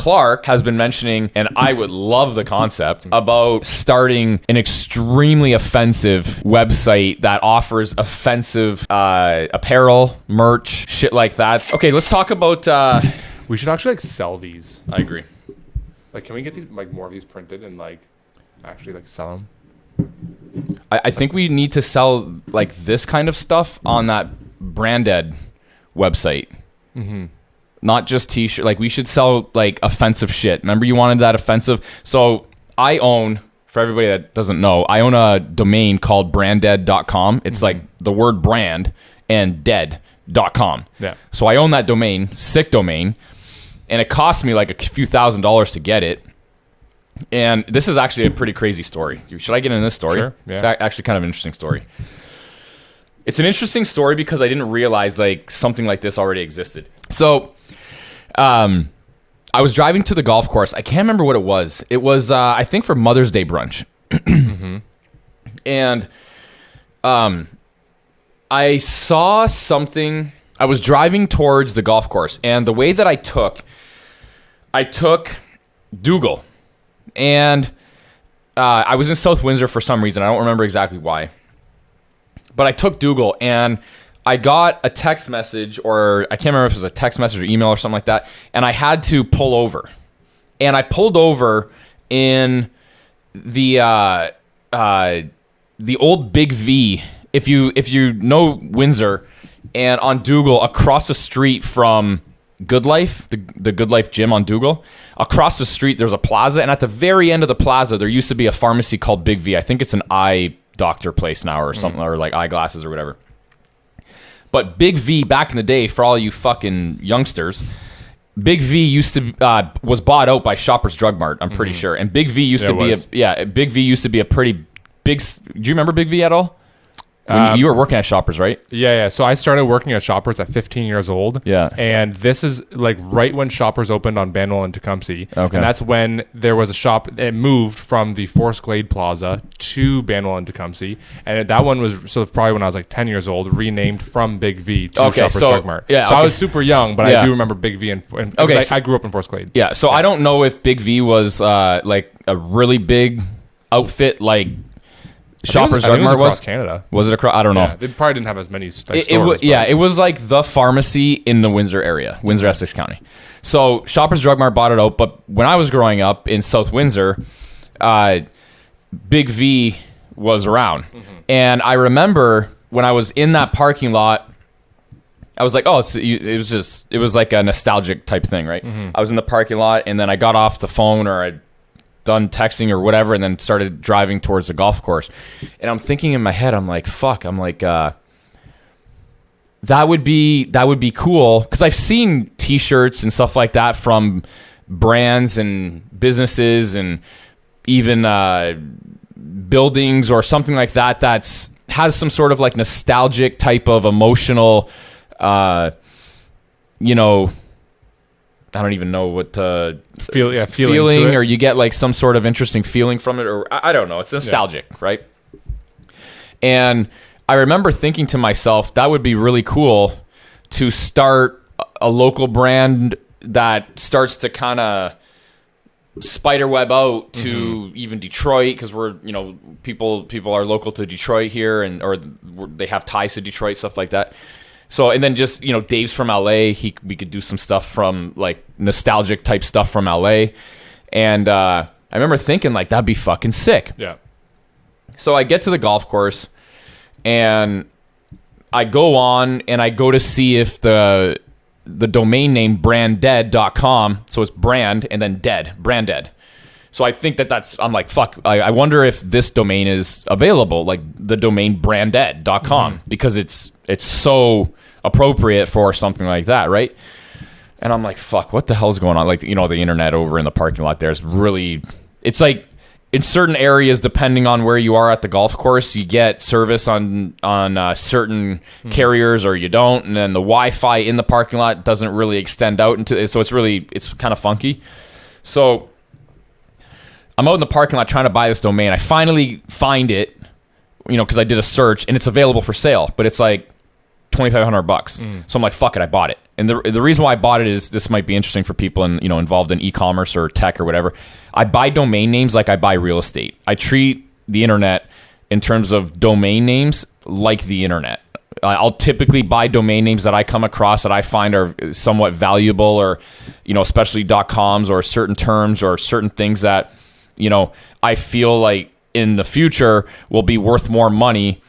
Clark has been mentioning, and I would love the concept, about starting an extremely offensive website that offers offensive apparel, merch, shit like that. Okay, let's talk about... We should actually like sell these. I agree. Like, can we get these like more of these printed and like actually like sell them? I think we need to sell like this kind of stuff on that Branded website. Mm-hmm. Not just t-shirt. Like we should sell like offensive shit. Remember you wanted that offensive? So I own, for everybody that doesn't know, I own a domain called branded.com. It's like the word brand and dead.com. Yeah. So I own that domain, sick domain, and it cost me like a few $1,000s to get it. And this is actually a pretty crazy story. Should I get into this story? Sure. Yeah. It's actually kind of an interesting story. It's an interesting story because I didn't realize like something like this already existed. So, I was driving to the golf course. I can't remember what it was. It was, I think, for Mother's Day brunch. Mm-hmm. And I saw something. I was driving towards the golf course, and the way that I took Dougal, and I was in South Windsor for some reason. I don't remember exactly why. But I took Dougal, and I got a text message, or I can't remember if it was a text message or email or something like that, and I had to pull over. And I pulled over in the old Big V. If you know Windsor, and on Dougal, across the street from Good Life, the Good Life gym on Dougal, across the street there's a plaza, and at the very end of the plaza there used to be a pharmacy called Big V. I think it's an eye doctor place now or something, or like eyeglasses or whatever. But Big V back in the day, for all you fucking youngsters, Big V used to was bought out by Shoppers Drug Mart, I'm pretty sure. And Big V used to be Big V used to be a pretty big. Do you remember Big V at all? You were working at Shoppers, right? Yeah. So I started working at Shoppers at 15 years old. Yeah. And this is like right when Shoppers opened on Banwell and Tecumseh. Okay. And that's when there was a shop. It moved from the Forest Glade Plaza to Banwell and Tecumseh. And that one was probably when I was like 10 years old, renamed from Big V to Shoppers Drug Mart. Yeah. So I was super young, but I do remember Big V. I grew up in Forest Glade. Yeah. So I don't know if Big V was like a really big outfit like Shoppers Drug Mart was. Canada. Was it across? I don't know. They probably didn't have as many stores. It was like the pharmacy in the Windsor area, Windsor, Essex County. So Shoppers Drug Mart bought it out, but when I was growing up in South Windsor, Big V was around. Mm-hmm. And I remember when I was in that parking lot, I was like, it was like a nostalgic type thing, right? Mm-hmm. I was in the parking lot, and then I got off the phone, or I'd done texting or whatever, and then started driving towards the golf course. And I'm thinking in my head, I'm like, fuck, I'm like, that would be cool, because I've seen t-shirts and stuff like that from brands and businesses and even buildings or something like that has some sort of like nostalgic type of emotional I don't even know what to feeling or you get like some sort of interesting feeling from it, or I don't know. It's nostalgic, right? And I remember thinking to myself, that would be really cool to start a local brand that starts to kind of spiderweb out to even Detroit, because we're, people are local to Detroit here, or they have ties to Detroit, stuff like that. So, and then just, Dave's from LA. We could do some stuff from like nostalgic type stuff from LA. And I remember thinking like, that'd be fucking sick. Yeah. So I get to the golf course and I go on and I go to see if the domain name branddead.com. So it's brand and then dead, branddead. So I think I'm like, fuck, I wonder if this domain is available, like the domain branddead.com, because it's so appropriate for something like that, right? And I'm like, fuck, what the hell's going on? Like, the internet over in the parking lot there is really, it's like in certain areas, depending on where you are at the golf course, you get service on certain carriers or you don't. And then the Wi-Fi in the parking lot doesn't really extend out into, so it's kind of funky. So I'm out in the parking lot trying to buy this domain. I finally find it, because I did a search and it's available for sale, but it's like $2,500. So I'm like, fuck it, I bought it. And the reason why I bought it is this might be interesting for people involved in e-commerce or tech or whatever. I buy domain names like I buy real estate. I treat the internet in terms of domain names like the internet. I'll typically buy domain names that I come across that I find are somewhat valuable, or, especially .coms or certain terms or certain things that, I feel like in the future will be worth more money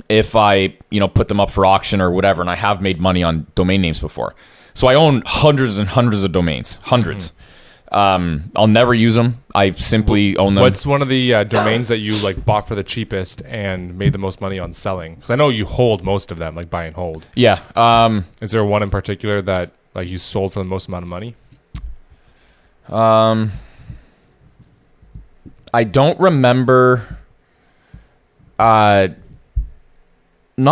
if I, put them up for auction or whatever. And I have made money on domain names before. So I own hundreds and hundreds of domains, hundreds. I'll never use them. I simply own them. What's one of the domains that you bought for the cheapest and made the most money on selling? Because I know you hold most of them, like buy and hold. Yeah. Is there one in particular that you sold for the most amount of money? I don't remember. Not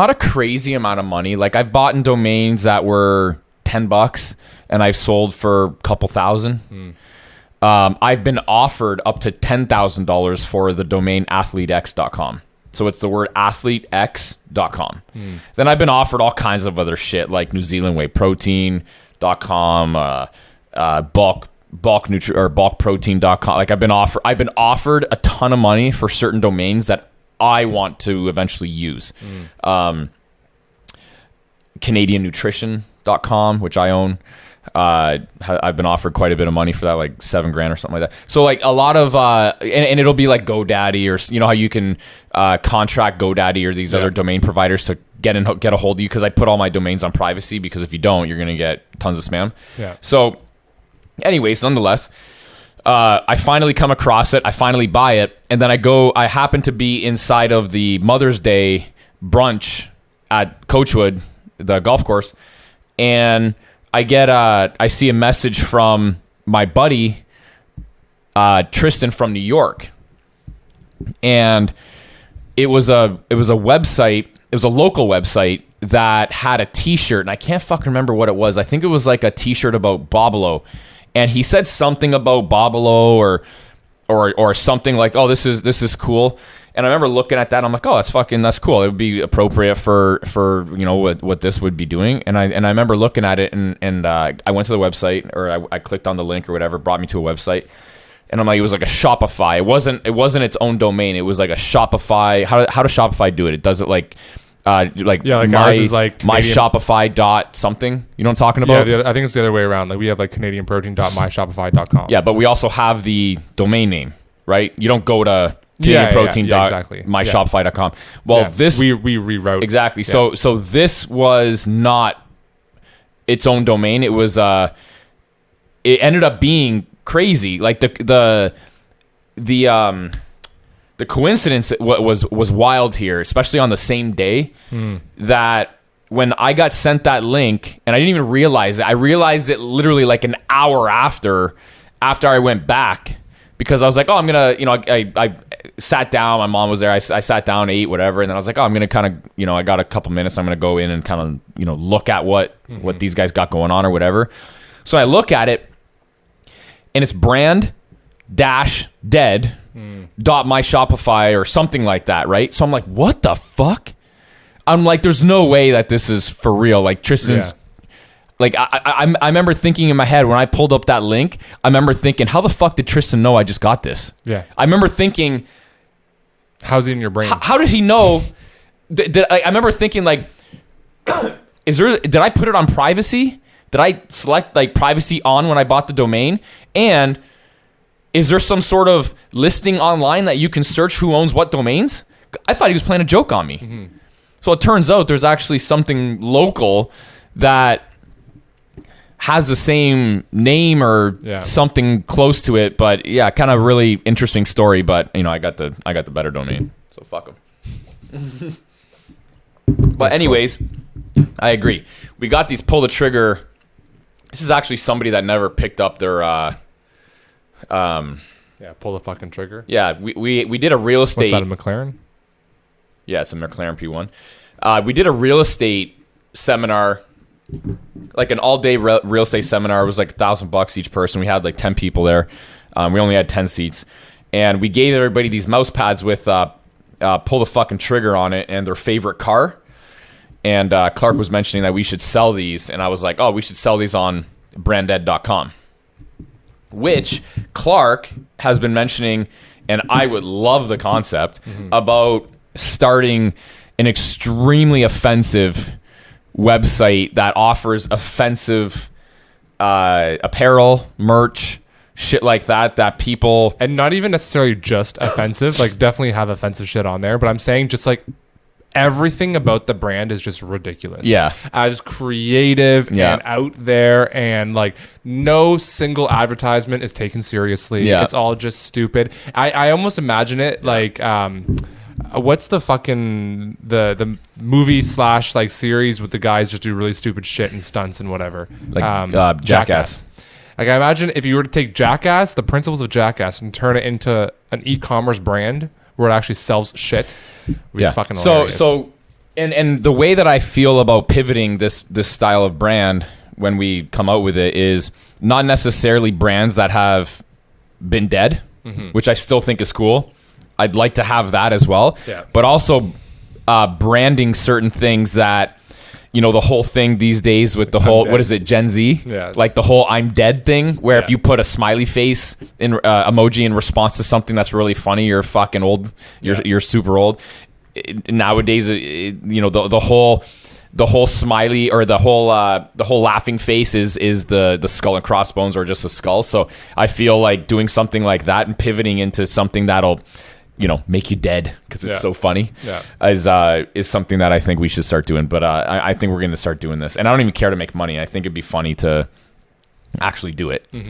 a crazy amount of money. Like, I've bought in domains that were $10 and I've sold for a couple thousand. I've been offered up to $10,000 for the domain athletex.com. So it's the word athletex.com. Then I've been offered all kinds of other shit like New Zealand Whey Protein.com, bulk protein.com. Like, I've been offered a ton of money for certain domains that I want to eventually use. CanadianNutrition.com, which I own. I've been offered quite a bit of money for that, like $7,000 or something like that. So a lot of and it'll be like GoDaddy, or how you can contract GoDaddy or these other domain providers to get a hold of you, because I put all my domains on privacy, because if you don't, you're gonna get tons of spam. So anyways, nonetheless, I finally come across it. I finally buy it, and then I happen to be inside of the Mother's Day brunch at Coachwood, the golf course, and I see a message from my buddy Tristan from New York, and it was a website. It was a local website that had a T-shirt, and I can't fucking remember what it was. I think it was like a T-shirt about Bobolo, and he said something about Bobolo or something like, "Oh, this is cool." And I remember looking at that, and I'm like, "Oh, that's cool. It would be appropriate for what this would be doing." And I remember looking at it, and I went to the website, or I clicked on the link or whatever, brought me to a website, and I'm like, it was like a Shopify. It wasn't its own domain. It was like a Shopify. How does Shopify do it? It does it like ours is like my Shopify dot something. You know what I'm talking about? Yeah, I think it's the other way around. Like, we have like CanadianProtein.myshopify.com. Yeah, but we also have the domain name, right? You don't go to CanadianProtein.myshopify.com. Well, this we reroute exactly. Yeah. So this was not its own domain. It was it ended up being crazy. Like the coincidence was wild here, especially on the same day that when I got sent that link, and I didn't even realize it. I realized it literally like an hour after I went back, because I was like, oh, I'm gonna, I sat down. My mom was there. I sat down, ate, whatever, and then I was like, oh, I'm gonna kind of, I got a couple minutes. I'm gonna go in and kind of, look at what these guys got going on or whatever. So I look at it, and it's brand-dead. .my Shopify or something like that, right? So I'm like, what the fuck? I'm like, there's no way that this is for real. Like, Tristan's like, I remember thinking in my head when I pulled up that link, I remember thinking, how the fuck did Tristan know I just got this? Yeah. I remember thinking, how's it in your brain? How did he know? I remember thinking, like, did I put it on privacy? Did I select like privacy on when I bought the domain? And is there some sort of listing online that you can search who owns what domains? I thought he was playing a joke on me. So it turns out there's actually something local that has the same name or something close to it. But yeah, kind of really interesting story. But I got the better domain, so fuck them. But anyways, I agree. We got these pull the trigger. This is actually somebody that never picked up their. Pull the fucking trigger. Yeah, we did a real estate. What's that, a McLaren? Yeah, it's a McLaren P1. We did a real estate seminar, like an all-day real estate seminar. It was like $1,000 each person. We had like 10 people there. We only had 10 seats, and we gave everybody these mouse pads with pull the fucking trigger on it and their favorite car. And Clark was mentioning that we should sell these, and I was like, oh, we should sell these on branded.com, which Clark has been mentioning, and I would love the concept about starting an extremely offensive website that offers offensive apparel, merch, shit like that people... And not even necessarily just offensive, like definitely have offensive shit on there, but I'm saying just like everything about the brand is just ridiculous. Yeah. As creative and out there, and like no single advertisement is taken seriously. Yeah. It's all just stupid. I almost imagine it like what's the fucking the movie / like series with the guys just do really stupid shit and stunts and whatever. Like Jackass. Like I imagine if you were to take Jackass, the principles of Jackass, and turn it into an e-commerce brand where it actually sells shit. Fucking hilarious. And the way that I feel about pivoting this style of brand when we come out with it is not necessarily brands that have been dead, which I still think is cool. I'd like to have that as well. Yeah. But also branding certain things that, you know, the whole thing these days with the whole, what is it, Gen Z? Yeah. Like the whole I'm dead thing, where if you put a smiley face in emoji in response to something that's really funny, you're fucking old. You're super old. Nowadays, you know, the whole smiley or the whole laughing face is the skull and crossbones or just a skull. So I feel like doing something like that and pivoting into something that'll, you know, make you dead because it's so funny is something that I think we should start doing. But I think we're going to start doing this, and I don't even care to make money. I think it'd be funny to actually do it.